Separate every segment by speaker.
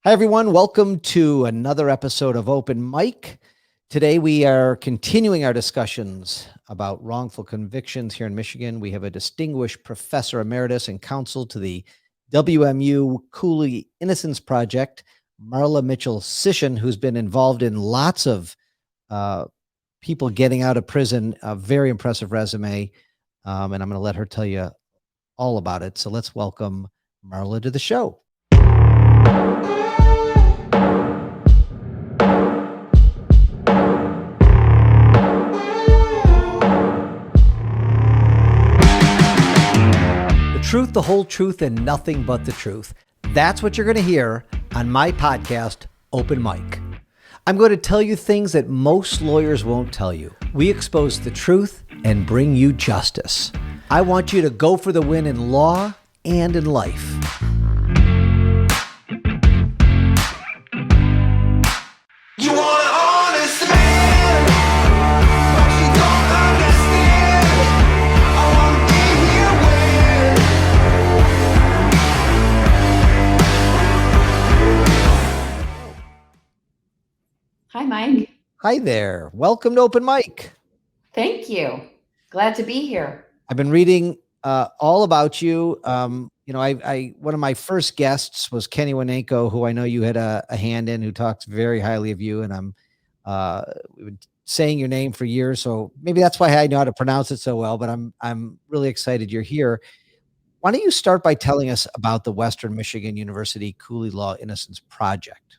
Speaker 1: Hi, everyone. Welcome to another episode of Open Mic. Today, we are continuing our discussions about wrongful convictions here in Michigan. We have a distinguished professor emeritus and counsel to the WMU-Cooley Innocence Project, Marla Mitchell-Cichon, who's been involved in lots of people getting out of prison, a very impressive resume, and I'm going to let her tell you all about it. So let's welcome Marla to the show. Truth, the whole truth, and nothing but the truth. That's what you're going to hear on my podcast, Open Mic. I'm going to tell you things that most lawyers won't tell you. We expose the truth and bring you justice. I want you to go for the win in law and in life. You want an honest man, but you don't understand. I want to be here when.
Speaker 2: Hi, Mike.
Speaker 1: Hi there. Welcome to Open Mic.
Speaker 2: Thank you. Glad to be here.
Speaker 1: I've been reading all about you. I one of my first guests was Kenny Wanenko, who I know you had a hand in, who talks very highly of you. And we've been saying your name for years, so maybe that's why I know how to pronounce it so well. But I'm really excited you're here. Why don't you start by telling us about the Western Michigan University Cooley Law Innocence Project?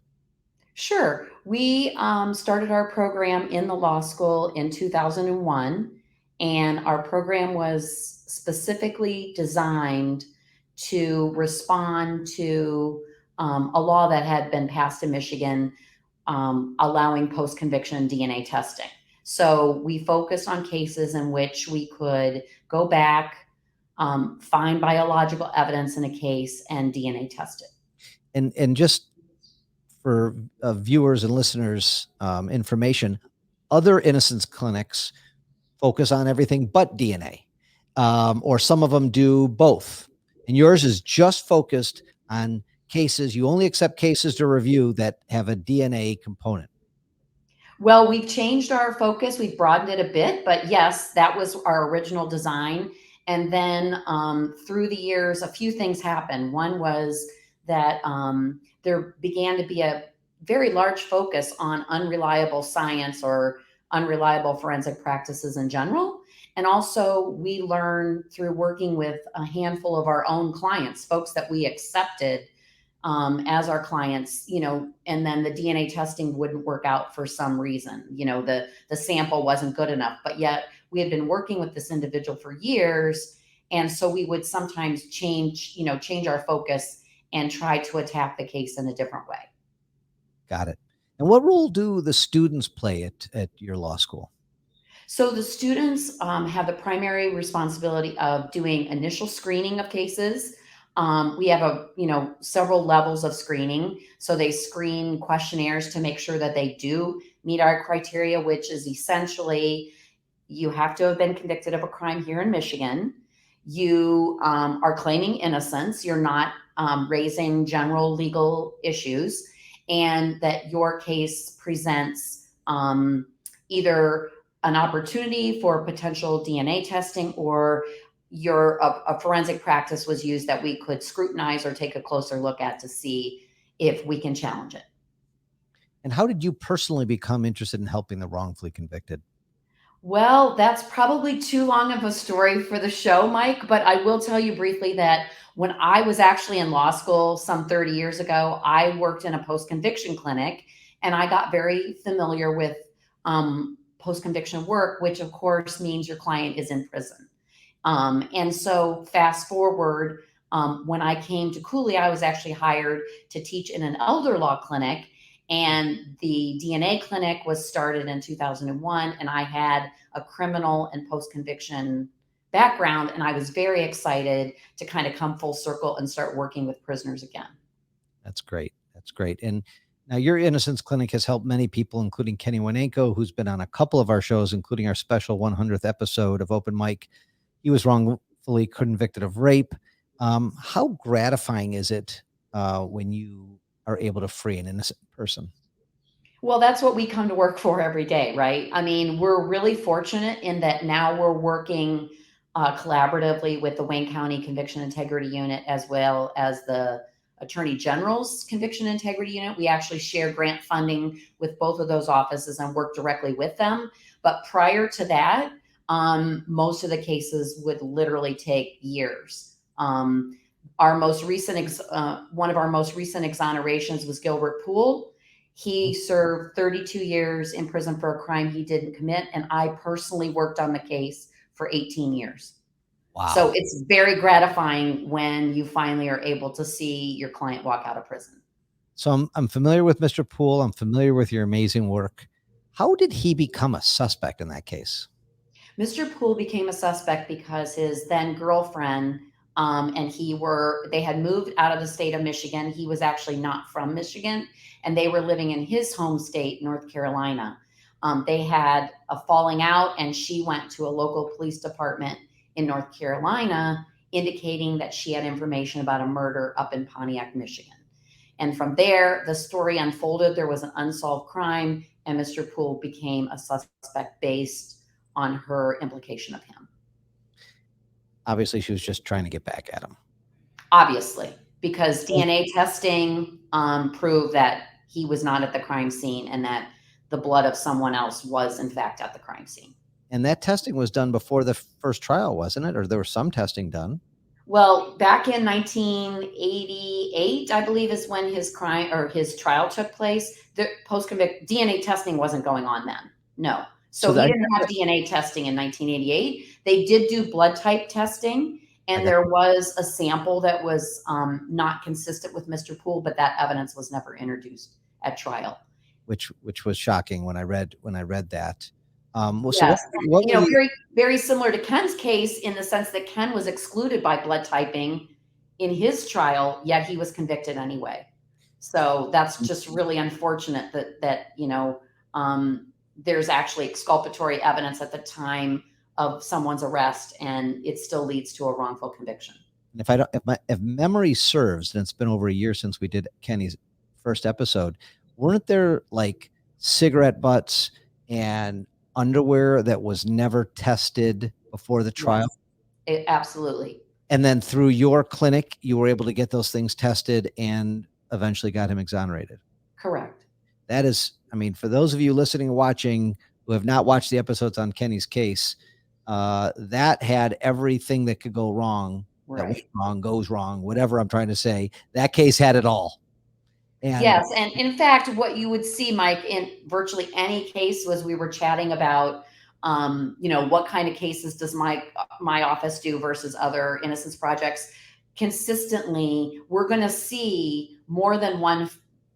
Speaker 2: Sure. We started our program in the law school in 2001, and our program was specifically designed to respond to a law that had been passed in Michigan allowing post-conviction DNA testing. So we focused on cases in which we could go back, find biological evidence in a case, and DNA test it.
Speaker 1: And just for viewers and listeners' information, other innocence clinics focus on everything but DNA, or some of them do both. And yours is just focused on cases. You only accept cases to review that have a DNA component.
Speaker 2: Well, we've changed our focus. We've broadened it a bit, but yes, that was our original design. And then through the years, a few things happened. One was that there began to be a very large focus on unreliable science or unreliable forensic practices in general. And also we learned through working with a handful of our own clients, folks that we accepted as our clients, and then the DNA testing wouldn't work out for some reason. The sample wasn't good enough, but yet we had been working with this individual for years. And so we would sometimes change our focus and try to attack the case in a different way.
Speaker 1: Got it. And what role do the students play at your law school?
Speaker 2: So the students have the primary responsibility of doing initial screening of cases. We have several levels of screening. So they screen questionnaires to make sure that they do meet our criteria, which is essentially you have to have been convicted of a crime here in Michigan. You are claiming innocence. You're not raising general legal issues, and that your case presents either an opportunity for potential DNA testing or a forensic practice was used that we could scrutinize or take a closer look at to see if we can challenge it.
Speaker 1: And how did you personally become interested in helping the wrongfully convicted?
Speaker 2: Well, that's probably too long of a story for the show, Mike, but I will tell you briefly that when I was actually in law school some 30 years ago, I worked in a post-conviction clinic, and I got very familiar with post-conviction work, which of course means your client is in prison. And so fast forward, when I came to Coulee, I was actually hired to teach in an elder law clinic. And the DNA clinic was started in 2001, and I had a criminal and post-conviction background, and I was very excited to kind of come full circle and start working with prisoners again.
Speaker 1: That's great. That's great. And now your Innocence Clinic has helped many people, including Kenny Wanenko, who's been on a couple of our shows, including our special 100th episode of Open Mic. He was wrongfully convicted of rape. How gratifying is it when you are able to free an innocent person.
Speaker 2: Well, that's what we come to work for every day, right? I mean, we're really fortunate in that now we're working collaboratively with the Wayne County Conviction Integrity Unit as well as the Attorney General's Conviction Integrity Unit. We actually share grant funding with both of those offices and work directly with them. But prior to that, most of the cases would literally take years. Our most recent, one of our most recent exonerations was Gilbert Poole. He served 32 years in prison for a crime he didn't commit, and I personally worked on the case for 18 years.
Speaker 1: Wow.
Speaker 2: So it's very gratifying when you finally are able to see your client walk out of prison.
Speaker 1: So I'm familiar with Mr. Poole. I'm familiar with your amazing work. How did he become a suspect in that case?
Speaker 2: Mr. Poole became a suspect because his then girlfriend and they had moved out of the state of Michigan. He was actually not from Michigan, and they were living in his home state, North Carolina. They had a falling out, and she went to a local police department in North Carolina, indicating that she had information about a murder up in Pontiac, Michigan. And from there, the story unfolded. There was an unsolved crime, and Mr. Poole became a suspect based on her implication of him.
Speaker 1: Obviously, she was just trying to get back at him.
Speaker 2: Obviously, because DNA testing proved that he was not at the crime scene and that the blood of someone else was, in fact, at the crime scene.
Speaker 1: And that testing was done before the first trial, wasn't it? Or there was some testing done?
Speaker 2: Well, back in 1988, I believe, is when his trial took place. The post-convict DNA testing wasn't going on then. No. So he didn't have DNA testing in 1988. They did do blood type testing, and there was a sample that was not consistent with Mr. Poole, but that evidence was never introduced at trial.
Speaker 1: Which was shocking when I read that.
Speaker 2: Yes. Very, very similar to Ken's case in the sense that Ken was excluded by blood typing in his trial, yet he was convicted anyway. So that's just really unfortunate that there's actually exculpatory evidence at the time of someone's arrest, and it still leads to a wrongful conviction.
Speaker 1: And if memory serves, and it's been over a year since we did Kenny's first episode, weren't there like cigarette butts and underwear that was never tested before the trial?
Speaker 2: Yes, absolutely.
Speaker 1: And then through your clinic, you were able to get those things tested and eventually got him exonerated.
Speaker 2: Correct.
Speaker 1: That is, I mean, for those of you listening and watching who have not watched the episodes on Kenny's case, that had everything that could go wrong.
Speaker 2: Right.
Speaker 1: That was wrong, goes wrong, whatever I'm trying to say. That case had it all.
Speaker 2: And yes. And in fact, what you would see, Mike, in virtually any case was we were chatting about, what kind of cases does my office do versus other innocence projects. Consistently, we're going to see more than one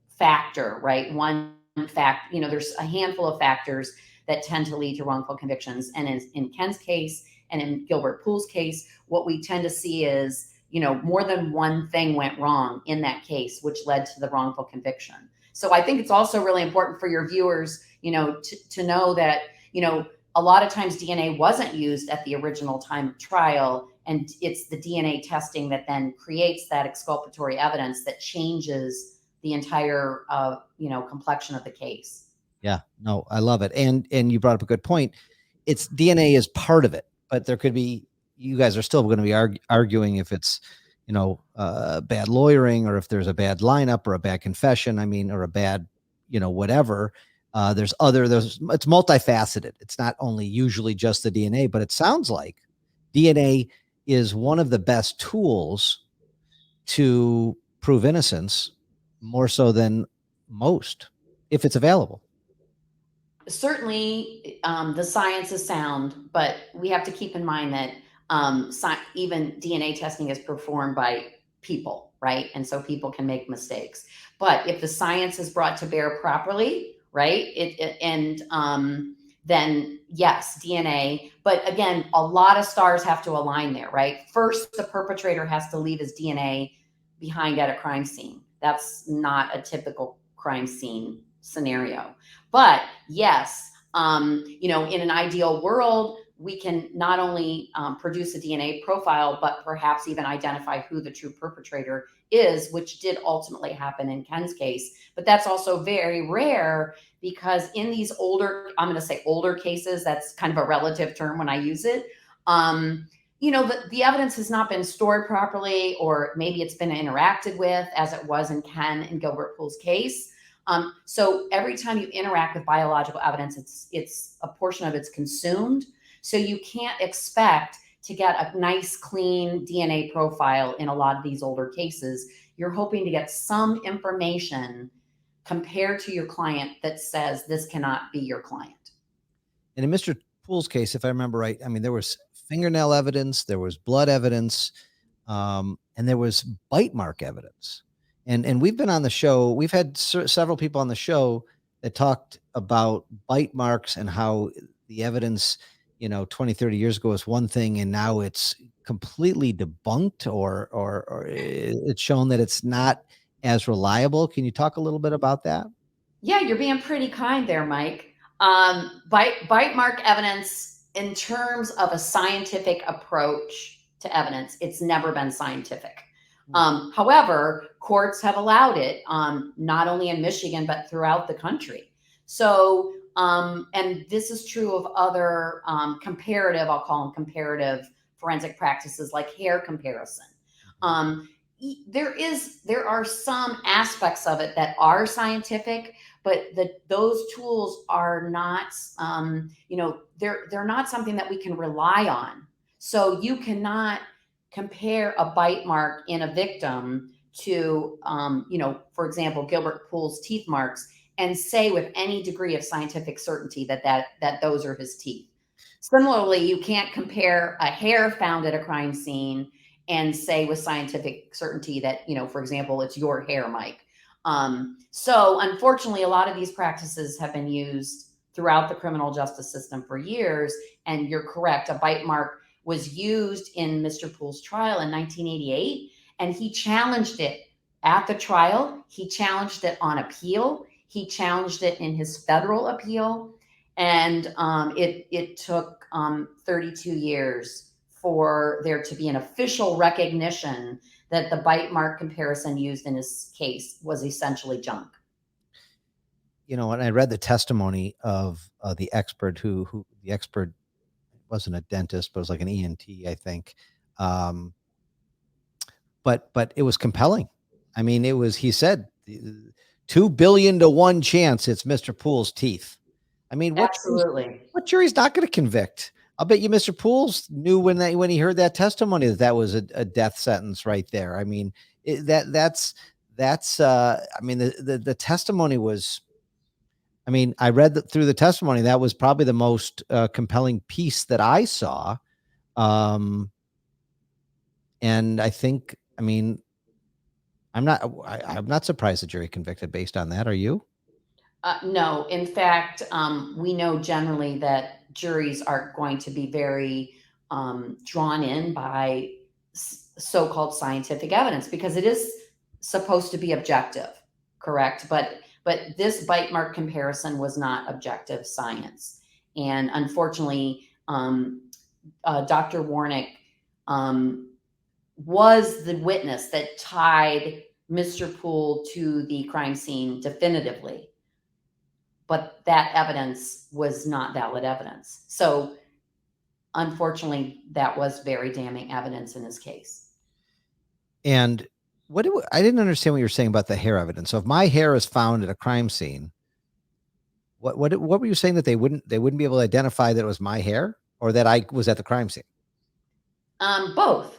Speaker 2: factor, right? One fact, there's a handful of factors that tend to lead to wrongful convictions. And in Ken's case and in Gilbert Poole's case, what we tend to see is, more than one thing went wrong in that case, which led to the wrongful conviction. So I think it's also really important for your viewers, to know that, a lot of times DNA wasn't used at the original time of trial, and it's the DNA testing that then creates that exculpatory evidence that changes the entire, complexion of the case.
Speaker 1: Yeah, no, I love it. And you brought up a good point. It's DNA is part of it, but there could be, you guys are still going to be arguing if it's, bad lawyering or if there's a bad lineup or a bad confession, or a bad, whatever. It's multifaceted. It's not only usually just the DNA, but it sounds like DNA is one of the best tools to prove innocence, more so than most, if it's available.
Speaker 2: Certainly, the science is sound, but we have to keep in mind that even DNA testing is performed by people, right? And so people can make mistakes. But if the science is brought to bear properly, right, then yes, DNA. But again, a lot of stars have to align there, right? First, the perpetrator has to leave his DNA behind at a crime scene. That's not a typical crime scene scenario. But yes, in an ideal world, we can not only produce a DNA profile, but perhaps even identify who the true perpetrator is, which did ultimately happen in Ken's case. But that's also very rare because in these older, I'm going to say older cases, that's kind of a relative term when I use it. The evidence has not been stored properly, or maybe it's been interacted with, as it was in Ken and Gilbert Poole's case. So every time you interact with biological evidence, it's a portion of it's consumed. So you can't expect to get a nice, clean DNA profile in a lot of these older cases. You're hoping to get some information compared to your client that says this cannot be your client.
Speaker 1: And in Mr. Poole's case, if I remember right, I mean, there was fingernail evidence, there was blood evidence, and there was bite mark evidence. And we've been on the show, we've had several people on the show that talked about bite marks and how the evidence, 20, 30 years ago was one thing, and now it's completely debunked, or it's shown that it's not as reliable. Can you talk a little bit about that?
Speaker 2: Yeah, you're being pretty kind there, Mike. Bite mark evidence, in terms of a scientific approach to evidence, it's never been scientific. However, courts have allowed it, not only in Michigan, but throughout the country. So, and this is true of other comparative, I'll call them comparative forensic practices, like hair comparison. There are some aspects of it that are scientific, but those tools are not, they're not something that we can rely on. So you cannot compare a bite mark in a victim to, for example, Gilbert Poole's teeth marks, and say with any degree of scientific certainty that those are his teeth. Similarly, you can't compare a hair found at a crime scene and say with scientific certainty that, for example, it's your hair, Mike. So unfortunately, a lot of these practices have been used throughout the criminal justice system for years. And you're correct, a bite mark was used in Mr. Poole's trial in 1988, and he challenged it at the trial. He challenged it on appeal. He challenged it in his federal appeal. And it took 32 years for there to be an official recognition that the bite mark comparison used in his case was essentially junk.
Speaker 1: And I read the testimony of the expert who the expert wasn't a dentist, but was like an ENT, I think. But it was compelling. I mean, he said 2 billion to 1 chance it's Mr. Poole's teeth. I mean,
Speaker 2: Absolutely.
Speaker 1: What jury's not going to convict? I'll bet you Mr. Poole's knew when he heard that testimony that was a death sentence right there. I mean, that's I mean, the testimony was, I mean, I read through the testimony. That was probably the most compelling piece that I saw. And I think, I mean, I'm not surprised the jury convicted based on that. Are you?
Speaker 2: No, in fact, we know generally that juries are going to be very drawn in by so-called scientific evidence, because it is supposed to be objective, correct? But this bite mark comparison was not objective science. And unfortunately, Dr. Warnick was the witness that tied Mr. Poole to the crime scene definitively. But that evidence was not valid evidence. So unfortunately, that was very damning evidence in his case.
Speaker 1: And I didn't understand what you were saying about the hair evidence. So if my hair is found at a crime scene, what were you saying, that they wouldn't be able to identify that it was my hair, or that I was at the crime scene?
Speaker 2: Both.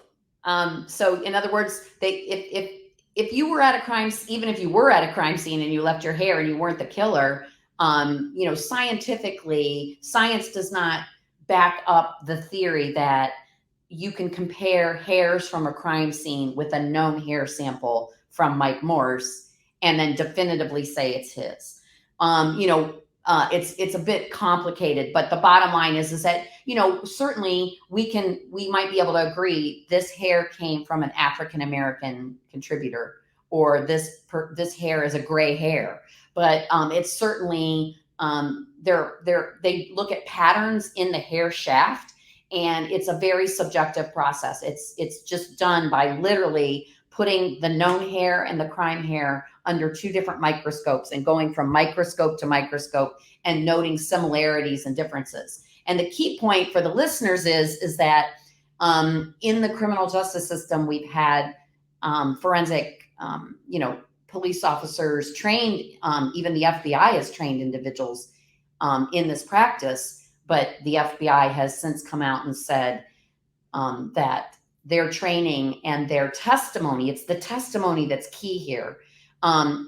Speaker 2: So in other words, if you were at a crime, even if you were at a crime scene and you left your hair and you weren't the killer, scientifically, science does not back up the theory that you can compare hairs from a crime scene with a known hair sample from Mike Morse and then definitively say it's his. It's a bit complicated, but the bottom line is that, certainly we might be able to agree this hair came from an African-American contributor, or this hair is a gray hair. But it's certainly, they look at patterns in the hair shaft, and it's a very subjective process. It's just done by literally putting the known hair and the crime hair under two different microscopes and going from microscope to microscope and noting similarities and differences. And the key point for the listeners is that in the criminal justice system, we've had forensic, police officers trained, even the FBI has trained individuals in this practice, but the FBI has since come out and said that their training and their testimony, it's the testimony that's key here,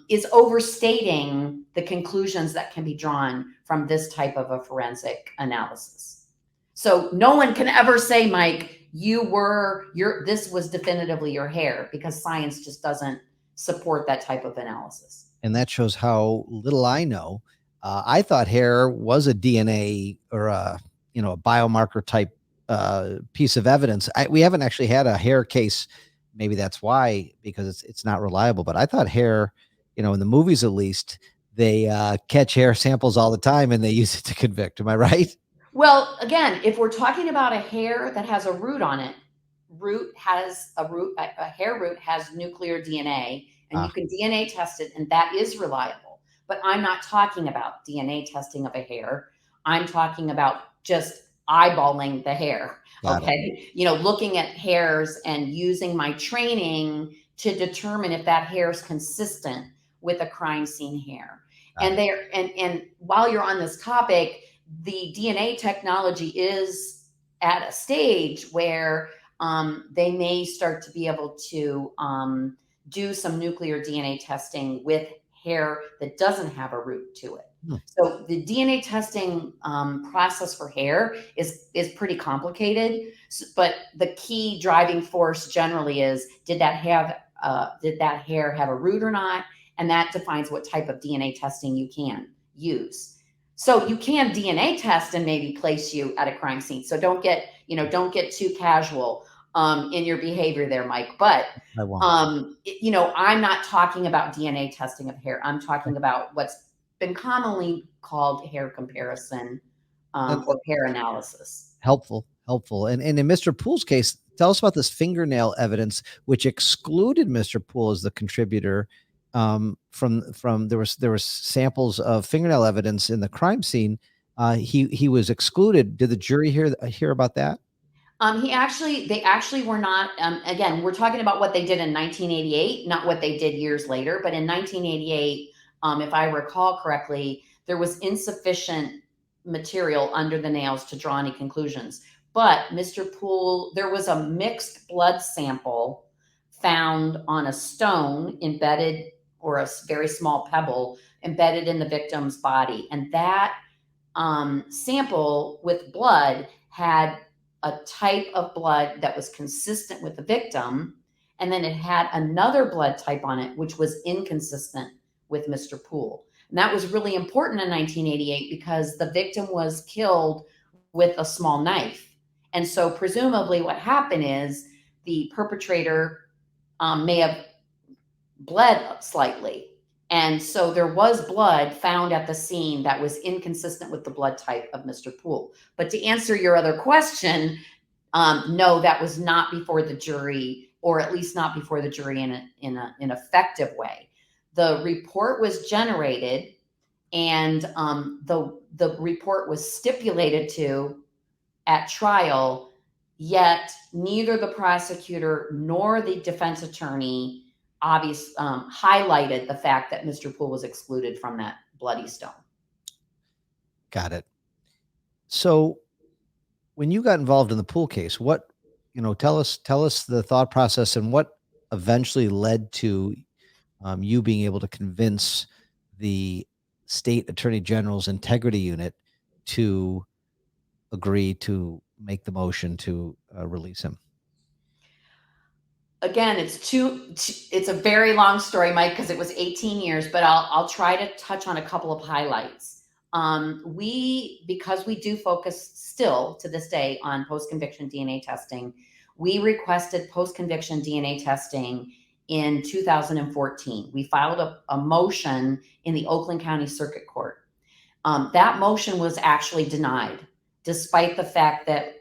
Speaker 2: is overstating the conclusions that can be drawn from this type of a forensic analysis. So no one can ever say, Mike, this was definitively your hair, because science just doesn't support that type of analysis.
Speaker 1: And that shows how little I know. I thought hair was a DNA or a biomarker type piece of evidence. We haven't actually had a hair case. Maybe that's why, because it's not reliable. But I thought hair, in the movies at least, they catch hair samples all the time and they use it to convict. Am I right?
Speaker 2: Well, again, if we're talking about a hair that has a root on it, a hair root has nuclear DNA, and you can DNA test it, and that is reliable. But I'm not talking about DNA testing of a hair. I'm talking about just eyeballing the hair. Okay. Looking at hairs and using my training to determine if that hair is consistent with a crime scene hair. And while you're on this topic, the DNA technology is at a stage where they may start to be able to do some nuclear DNA testing with hair that doesn't have a root to it. So the DNA testing process for hair is pretty complicated, but the key driving force generally is, did that hair have a root or not? And that defines what type of DNA testing you can use. So you can DNA test and maybe place you at a crime scene. So don't get too casual in your behavior there, Mike. But I'm not talking about DNA testing of hair. I'm talking about what's been commonly called hair comparison or hair analysis.
Speaker 1: Helpful. And in Mr. Poole's case, tell us about this fingernail evidence, which excluded Mr. Poole as the contributor. From there was samples of fingernail evidence in the crime scene. He was excluded. Did the jury hear about that?
Speaker 2: They actually were not. Again, we're talking about what they did in 1988, not what they did years later. But in 1988, if I recall correctly, there was insufficient material under the nails to draw any conclusions. But Mr. Poole, there was a mixed blood sample found on a stone embedded, or a very small pebble embedded in the victim's body. And that sample with blood had a type of blood that was consistent with the victim. And then it had another blood type on it, which was inconsistent with Mr. Poole. And that was really important in 1988 because the victim was killed with a small knife. And so presumably what happened is the perpetrator may have bled slightly. And so there was blood found at the scene that was inconsistent with the blood type of Mr. Poole. But to answer your other question, no, that was not before the jury, or at least not before the jury in an effective way. The report was generated, and the report was stipulated to at trial, yet neither the prosecutor nor the defense attorney highlighted the fact that Mr. Poole was excluded from that bloody stone.
Speaker 1: Got it. So when you got involved in the Poole case, tell us the thought process and what eventually led to you being able to convince the state attorney general's integrity unit to agree to make the motion to release him.
Speaker 2: Again, it's a very long story, Mike, because it was 18 years, but I'll try to touch on a couple of highlights. Because we do focus still to this day on post-conviction DNA testing, we requested post-conviction DNA testing in 2014. We filed a motion in the Oakland County Circuit Court. That motion was actually denied, despite the fact that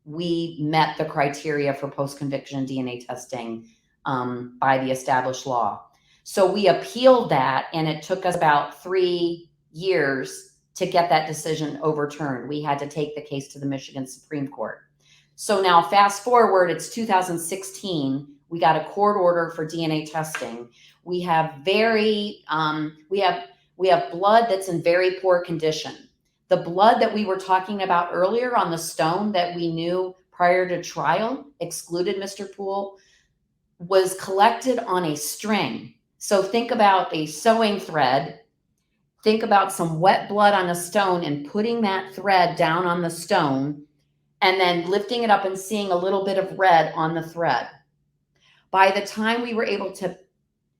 Speaker 2: we met the criteria for post-conviction DNA testing by the established law. So we appealed that, and it took us about 3 years to get that decision overturned. We had to take the case to the Michigan Supreme Court. So now fast forward, it's 2016. We got a court order for DNA testing. We have we have blood that's in very poor condition. The blood that we were talking about earlier on the stone that we knew prior to trial excluded Mr. Poole was collected on a string. So think about a sewing thread. Think about some wet blood on a stone and putting that thread down on the stone and then lifting it up and seeing a little bit of red on the thread. By the time we were able to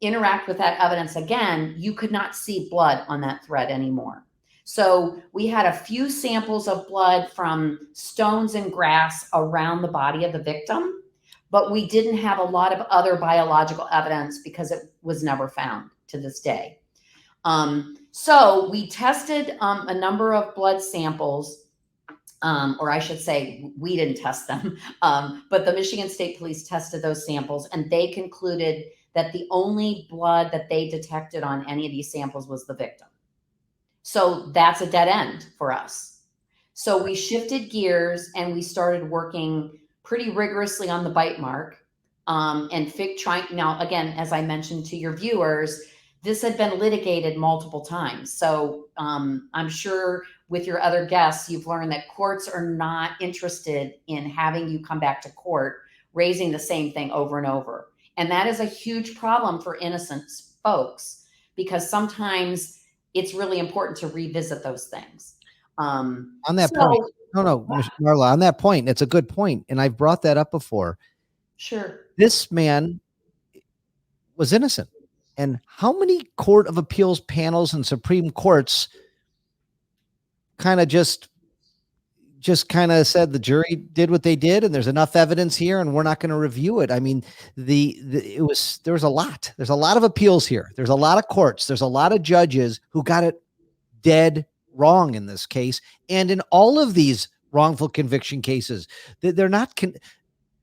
Speaker 2: interact with that evidence again, you could not see blood on that thread anymore. So we had a few samples of blood from stones and grass around the body of the victim, but we didn't have a lot of other biological evidence because it was never found to this day. So we tested a number of blood samples, or I should say we didn't test them, but the Michigan State Police tested those samples, and they concluded that the only blood that they detected on any of these samples was the victim. So that's a dead end for us. So we shifted gears and we started working pretty rigorously on the bite mark, and now, again, as I mentioned to your viewers, this had been litigated multiple times. So I'm sure with your other guests, you've learned that courts are not interested in having you come back to court raising the same thing over and over. And that is a huge problem for innocent folks, because sometimes it's really important to revisit those things.
Speaker 1: On that point, Marla, on that point, it's a good point, and I've brought that up before.
Speaker 2: Sure.
Speaker 1: This man was innocent. And how many Court of Appeals panels and Supreme Courts kind of just kind of said the jury did what they did, and there's enough evidence here, and we're not going to review it? I mean, there's a lot of appeals here. There's a lot of courts. There's a lot of judges who got it dead wrong in this case, and in all of these wrongful conviction cases, they're not.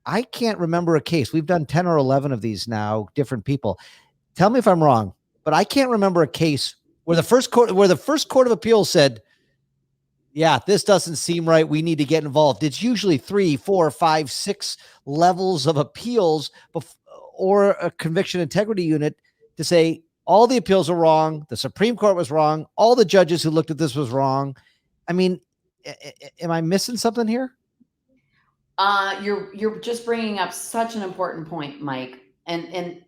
Speaker 1: I can't remember a case. We've done 10 or 11 of these now, different people. Tell me if I'm wrong, but I can't remember a case where the first court of appeals said, yeah, this doesn't seem right, we need to get involved. It's usually 3, 4, 5, 6 levels of appeals or a conviction integrity unit to say all the appeals are wrong. The Supreme Court was wrong. All the judges who looked at this was wrong. I mean, am I missing something here?
Speaker 2: You're just bringing up such an important point, Mike. And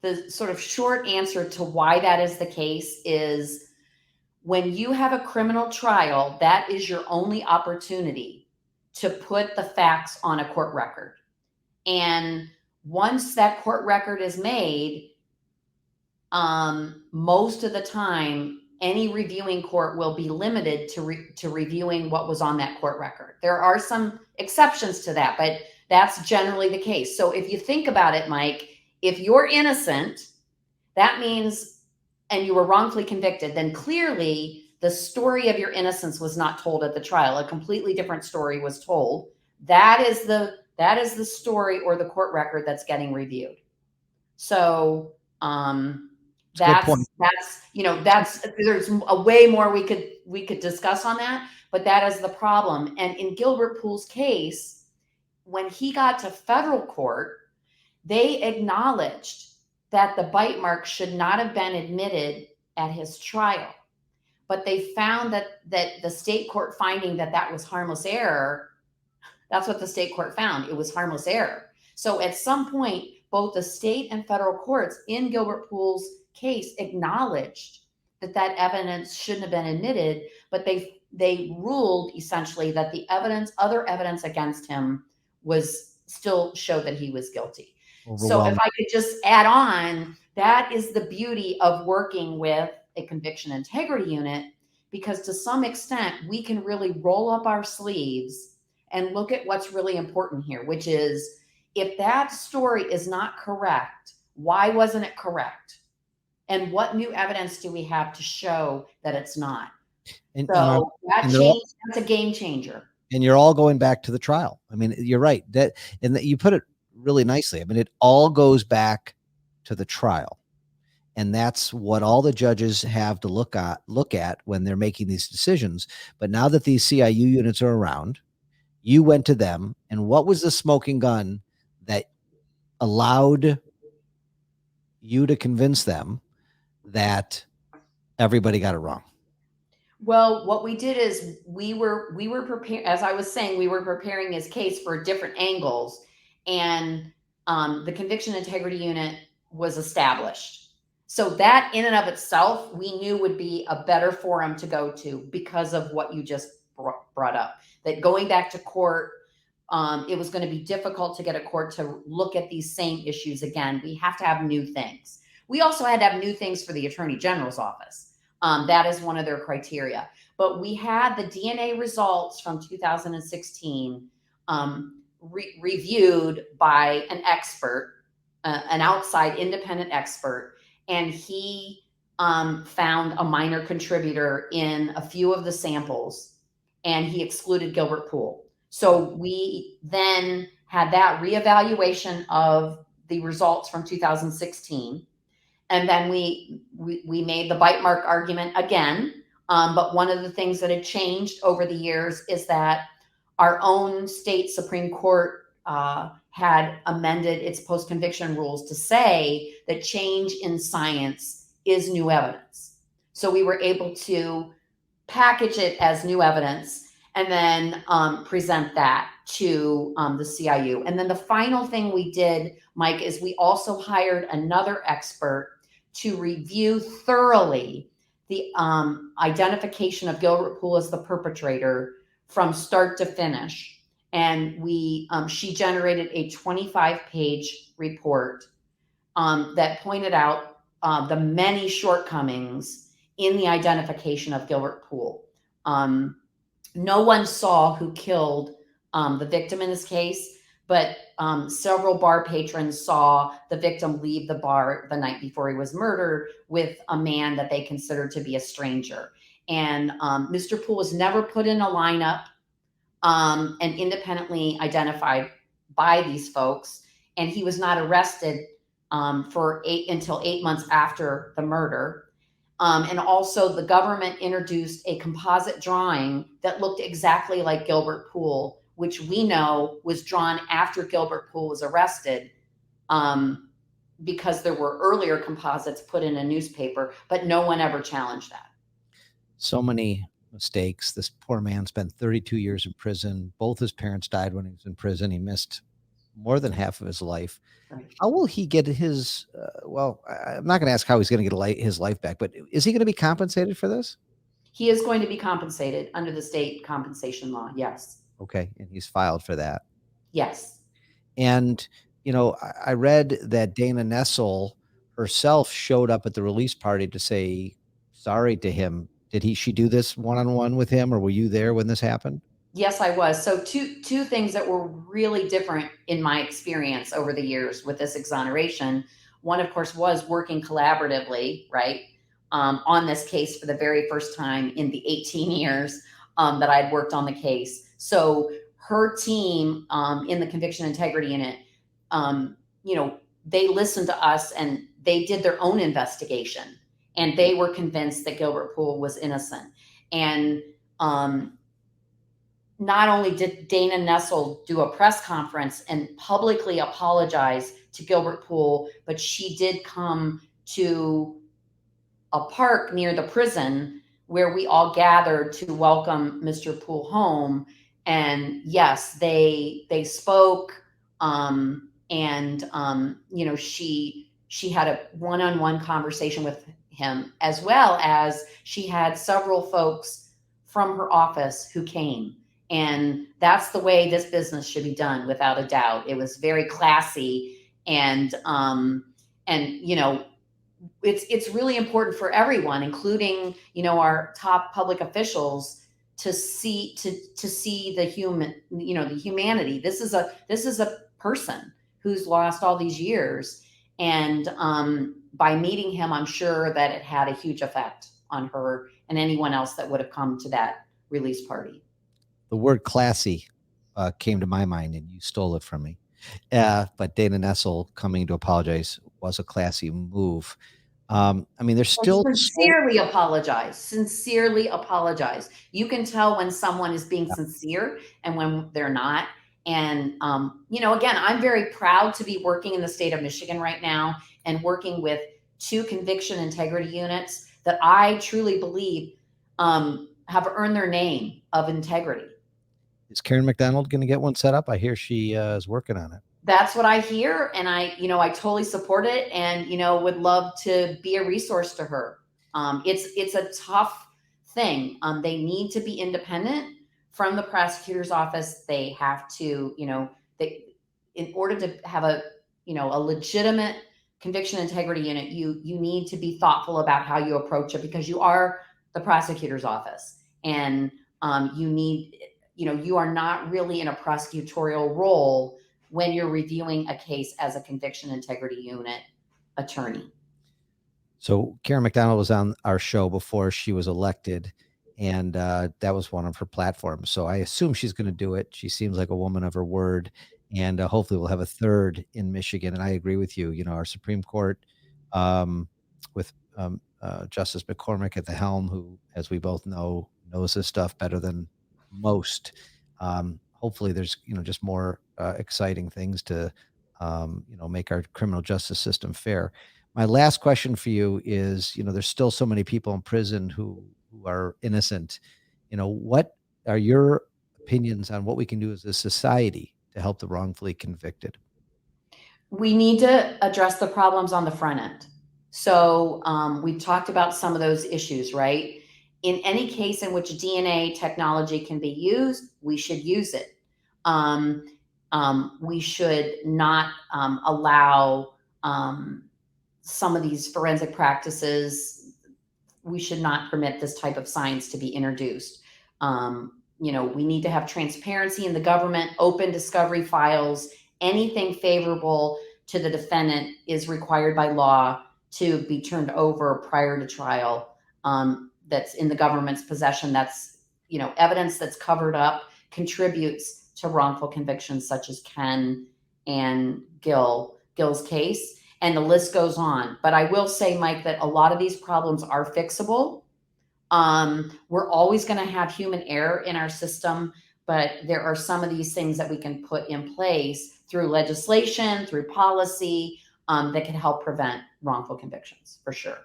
Speaker 2: the sort of short answer to why that is the case is when you have a criminal trial, that is your only opportunity to put the facts on a court record. And once that court record is made, most of the time, any reviewing court will be limited to reviewing what was on that court record. There are some exceptions to that, but that's generally the case. So if you think about it, Mike, if you're innocent, that means, and you were wrongfully convicted, then clearly the story of your innocence was not told at the trial. A completely different story was told. That is the story or the court record that's getting reviewed. So there's a way more we could discuss on that, but that is the problem. And in Gilbert Poole's case, when he got to federal court, they acknowledged that the bite mark should not have been admitted at his trial, but they found that the state court finding that was harmless error. That's what the state court found. It was harmless error. So at some point, both the state and federal courts in Gilbert Poole's case acknowledged that evidence shouldn't have been admitted, but they ruled essentially that the other evidence against him was still showed that he was guilty. So if I could just add on, that is the beauty of working with a conviction integrity unit, because to some extent we can really roll up our sleeves and look at what's really important here, which is if that story is not correct, why wasn't it correct? And what new evidence do we have to show that it's not? So that's a game changer.
Speaker 1: And you're all going back to the trial. I mean, you're right. You put it really nicely. I mean, it all goes back to the trial. And that's what all the judges have to look at when they're making these decisions. But now that these CIU units are around, you went to them, and what was the smoking gun that allowed you to convince them that everybody got it wrong?
Speaker 2: Well, what we did is we were preparing, as I was saying, we were preparing his case for different angles, and the conviction integrity unit was established. So that in and of itself, we knew would be a better forum to go to because of what you just brought up. That going back to court, it was going to be difficult to get a court to look at these same issues again. We have to have new things. We also had to have new things for the Attorney General's office. That is one of their criteria. But we had the DNA results from 2016 reviewed by an expert, an outside independent expert, and he found a minor contributor in a few of the samples, and he excluded Gilbert Poole. So we then had that reevaluation of the results from 2016. And then we made the bite mark argument again. But one of the things that had changed over the years is that our own state Supreme Court had amended its post-conviction rules to say that change in science is new evidence. So we were able to package it as new evidence and then present that to the CIU. And then the final thing we did, Mike, is we also hired another expert to review thoroughly the identification of Gilbert Poole as the perpetrator from start to finish. And she generated a 25-page report that pointed out the many shortcomings in the identification of Gilbert Poole. No one saw who killed the victim in this case, but several bar patrons saw the victim leave the bar the night before he was murdered with a man that they considered to be a stranger. And Mr. Poole was never put in a lineup and independently identified by these folks. And he was not arrested until 8 months after the murder. And also the government introduced a composite drawing that looked exactly like Gilbert Poole, which we know was drawn after Gilbert Poole was arrested, because there were earlier composites put in a newspaper, but no one ever challenged that.
Speaker 1: So many mistakes. This poor man spent 32 years in prison. Both his parents died when he was in prison. He missed more than half of his life.
Speaker 2: Right.
Speaker 1: How will he get his, I'm not going to ask how he's going to get his life back, but is he going to be compensated for this?
Speaker 2: He is going to be compensated under the state compensation law. Yes.
Speaker 1: Okay. And he's filed for that.
Speaker 2: Yes.
Speaker 1: And, I read that Dana Nessel herself showed up at the release party to say sorry to him. Did she do this one-on-one with him, or were you there when this happened?
Speaker 2: Yes, I was. So two things that were really different in my experience over the years with this exoneration. One, of course, was working collaboratively, right, on this case for the very first time in the 18 years that I'd worked on the case. So her team in the conviction integrity unit, they listened to us and they did their own investigation, and they were convinced that Gilbert Poole was innocent. And not only did Dana Nessel do a press conference and publicly apologize to Gilbert Poole, but she did come to a park near the prison where we all gathered to welcome Mr. Poole home. And yes, they spoke, she had a one-on-one conversation with him, as well as she had several folks from her office who came. And that's the way this business should be done, without a doubt. It was very classy, and it's really important for everyone, including our top public officials, to see the humanity. This is a person who's lost all these years, and by meeting him, I'm sure that it had a huge effect on her and anyone else that would have come to that release party.
Speaker 1: The word classy came to my mind, and you stole it from me. But Dana Nessel coming to apologize was a classy move. I mean, there's
Speaker 2: And
Speaker 1: still
Speaker 2: sincerely apologize. Sincerely apologize. You can tell when someone is being sincere and when they're not. And again, I'm very proud to be working in the state of Michigan right now and working with 2 conviction integrity units that I truly believe have earned their name of integrity.
Speaker 1: Is Karen McDonald going to get one set up? I hear she is working on it.
Speaker 2: That's what I hear, and I totally support it, and would love to be a resource to her. It's a tough thing. They need to be independent from the prosecutor's office. They have to, in order to have a legitimate conviction integrity unit, you need to be thoughtful about how you approach it, because you are the prosecutor's office, and you are not really in a prosecutorial role when you're reviewing a case as a conviction integrity unit attorney.
Speaker 1: So Karen McDonald was on our show before she was elected, and that was one of her platforms. So I assume she's going to do it. She seems like a woman of her word, and hopefully we'll have a third in Michigan. And I agree with you. Our Supreme Court, with Justice McCormick at the helm, who, as we both know, knows this stuff better than most. Hopefully there's just more exciting things to make our criminal justice system fair. My last question for you is, there's still so many people in prison who are innocent. What are your opinions on what we can do as a society to help the wrongfully convicted?
Speaker 2: We need to address the problems on the front end. So we've talked about some of those issues, right? In any case in which DNA technology can be used, we should use it. We should not allow some of these forensic practices. We should not permit this type of science to be introduced. We need to have transparency in the government, open discovery files. Anything favorable to the defendant is required by law to be turned over prior to trial. That's in the government's possession. That's, evidence that's covered up contributes to wrongful convictions, such as Ken and Gil's case. And the list goes on. But I will say, Mike, that a lot of these problems are fixable. We're always going to have human error in our system, but there are some of these things that we can put in place through legislation, through policy, that can help prevent wrongful convictions, for sure.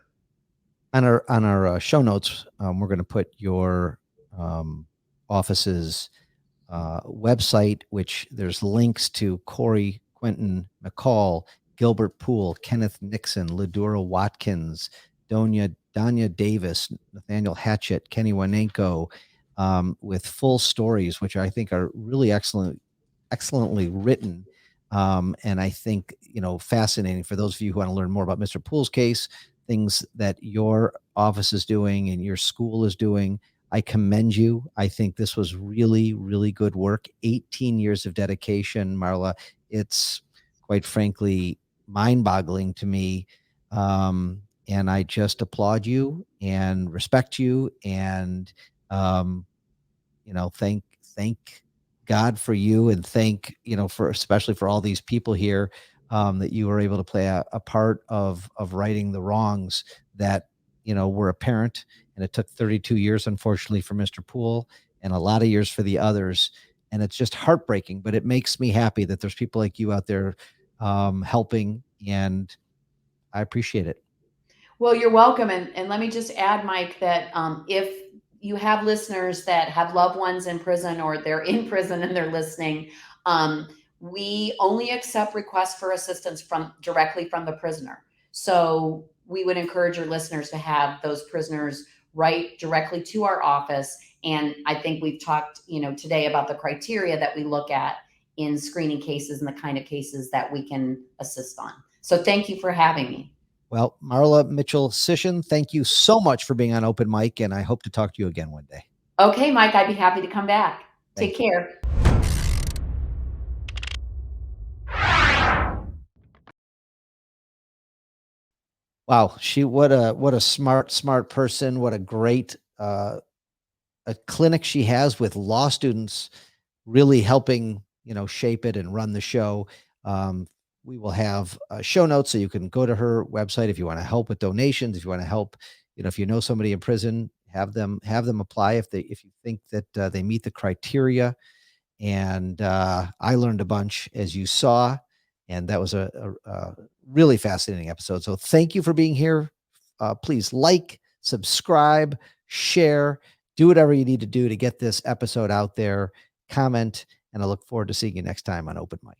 Speaker 1: On our show notes, we're going to put your office's website, which there's links to Corey Quentin McCall, Gilbert Poole, Kenneth Nixon, Ladura Watkins, Danya Davis, Nathaniel Hatchett, Kenny Wanenko, with full stories, which I think are really excellently written. And I think, fascinating for those of you who want to learn more about Mr. Poole's case, things that your office is doing and your school is doing. I commend you. I think this was really, really good work. 18 years of dedication, Marla. It's quite frankly mind-boggling to me. And I just applaud you and respect you, and thank God for you, and thank for especially for all these people here, that you were able to play a part of righting the wrongs that were apparent. And it took 32 years, unfortunately, for Mr. Poole, and a lot of years for the others. And it's just heartbreaking, but it makes me happy that there's people like you out there helping, and I appreciate it.
Speaker 2: Well, you're welcome. And let me just add, Mike, that if you have listeners that have loved ones in prison, or they're in prison and they're listening, we only accept requests for assistance directly from the prisoner. So we would encourage your listeners to have those prisoners write directly to our office. And I think we've talked, today about the criteria that we look at in screening cases and the kind of cases that we can assist on. So thank you for having me.
Speaker 1: Well, Marla Mitchell-Cichon, thank you so much for being on Open Mic, and I hope to talk to you again one day.
Speaker 2: Okay, Mike, I'd be happy to come back. Take care.
Speaker 1: Wow, what a smart person. What a great a clinic she has with law students, really helping shape it and run the show. We will have show notes so you can go to her website if you want to help with donations, if you want to help, if you know somebody in prison, have them apply if you think that they meet the criteria. And I learned a bunch, as you saw, and that was a really fascinating episode. So thank you for being here. Please like, subscribe, share, do whatever you need to do to get this episode out there. Comment, and I look forward to seeing you next time on Open Mic.